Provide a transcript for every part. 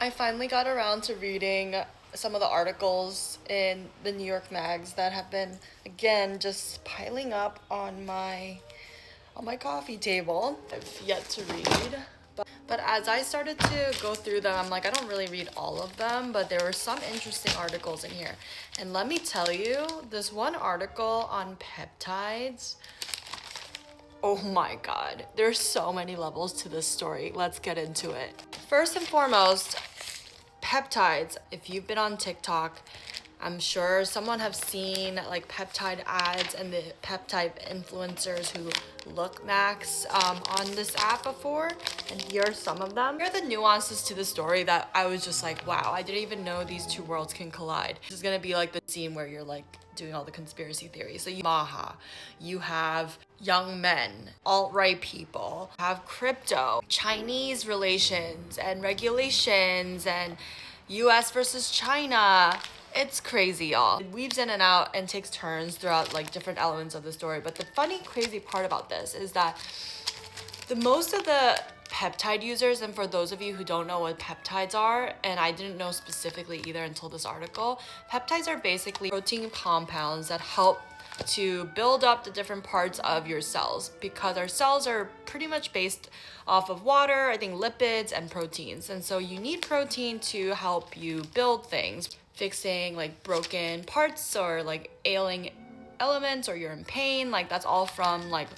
I finally got around to reading some of the articles in the New York mags that have been again just piling up on my coffee table. I've yet to read. But as I started to go through them, I'm like, I don't really read all of them, but there were some interesting articles in here. And let me tell you, this one article on peptides, oh my god, there's so many levels to this story. Let's get into it. First and foremost, peptides. If you've been on TikTok, I'm sure someone have seen like peptide ads and the peptide influencers who look max on this app before, and here are some of them. Here are the nuances to the story that I was just like, wow, I didn't even know these two worlds can collide. This is gonna be like the scene where you're like doing all the conspiracy theories. So Maha, you have young men, alt-right people, have crypto, Chinese relations and regulations, and US versus China. It's crazy, y'all. It weaves in and out and takes turns throughout like different elements of the story. But the funny, crazy part about this is that most of the peptide users, and for those of you who don't know what peptides are, and I didn't know specifically either until this article, peptides are basically protein compounds that help to build up the different parts of your cells, because our cells are pretty much based off of water, I think lipids and proteins. And so you need protein to help you build things, fixing like broken parts or like ailing elements, or you're in pain. Like that's all from like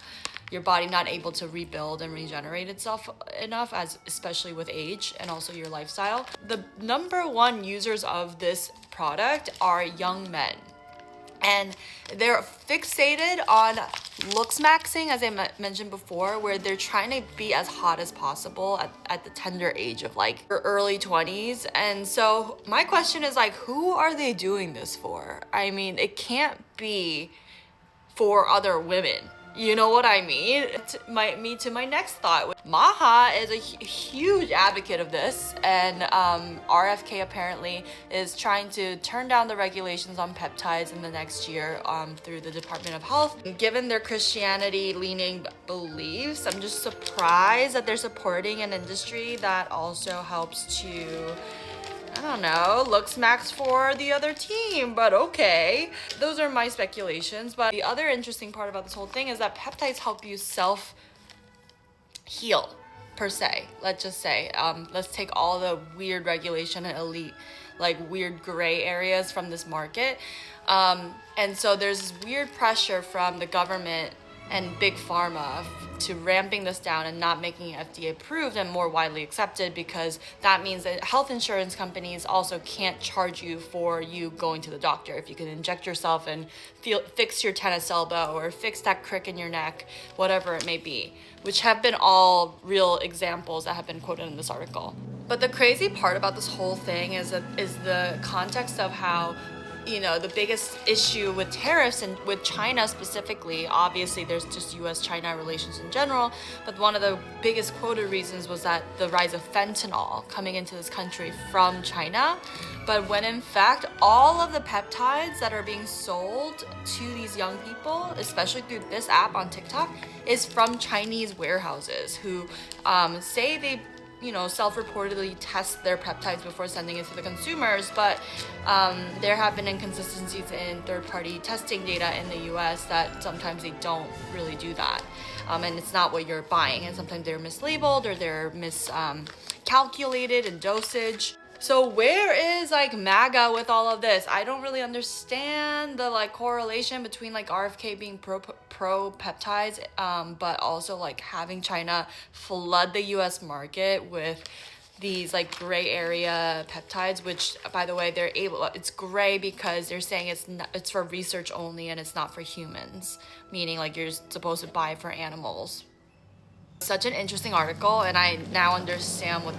your body not able to rebuild and regenerate itself enough, as especially with age and also your lifestyle. The number one users of this product are young men. And they're fixated on looks maxing, as I mentioned before, where they're trying to be as hot as possible at the tender age of like your early 20s. And so my question is like, who are they doing this for? I mean, it can't be for other women. You know what I mean? To my next thought. Maha is a huge advocate of this, and RFK apparently is trying to turn down the regulations on peptides in the next year through the Department of Health. Given their Christianity-leaning beliefs, I'm just surprised that they're supporting an industry that also helps to, I don't know, looks max for the other team, but okay. Those are my speculations. But the other interesting part about this whole thing is that peptides help you self-heal, per se. Let's just say, let's take all the weird regulation and elite, like weird gray areas from this market. And so there's this weird pressure from the government and big pharma to ramping this down and not making it FDA approved and more widely accepted, because that means that health insurance companies also can't charge you for you going to the doctor. If you can inject yourself and fix your tennis elbow or fix that crick in your neck, whatever it may be, which have been all real examples that have been quoted in this article. But the crazy part about this whole thing is the context of how, you know, the biggest issue with tariffs and with China specifically, obviously there's just US-China relations in general, but one of the biggest quoted reasons was that the rise of fentanyl coming into this country from China. But when in fact, all of the peptides that are being sold to these young people, especially through this app on TikTok, is from Chinese warehouses who say they, you know, self-reportedly test their peptides before sending it to the consumers, but there have been inconsistencies in third-party testing data in the US that sometimes they don't really do that. And it's not what you're buying, and sometimes they're mislabeled or they're miscalculated in dosage. So where is like MAGA with all of this? I don't really understand the like correlation between like RFK being pro peptides, but also like having China flood the US market with these like gray area peptides, which by the way, it's gray because they're saying it's for research only and it's not for humans, meaning like you're supposed to buy it for animals. Such an interesting article, and I now understand what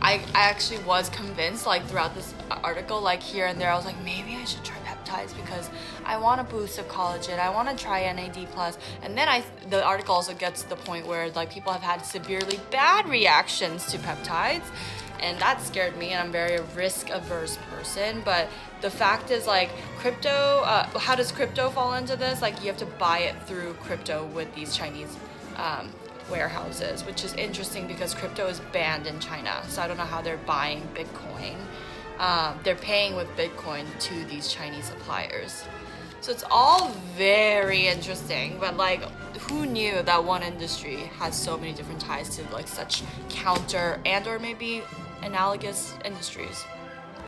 I actually was convinced, like throughout this article, like here and there, I was like, maybe I should try peptides because I want a boost of collagen. I want to try NAD+. And then the article also gets to the point where like people have had severely bad reactions to peptides. And that scared me, and I'm a very risk-averse person. But the fact is, like, crypto, how does crypto fall into this? Like, you have to buy it through crypto with these Chinese warehouses, which is interesting because crypto is banned in China. So I don't know how they're buying Bitcoin. They're paying with Bitcoin to these Chinese suppliers. So it's all very interesting, but like, who knew that one industry has so many different ties to like such counter and or maybe analogous industries?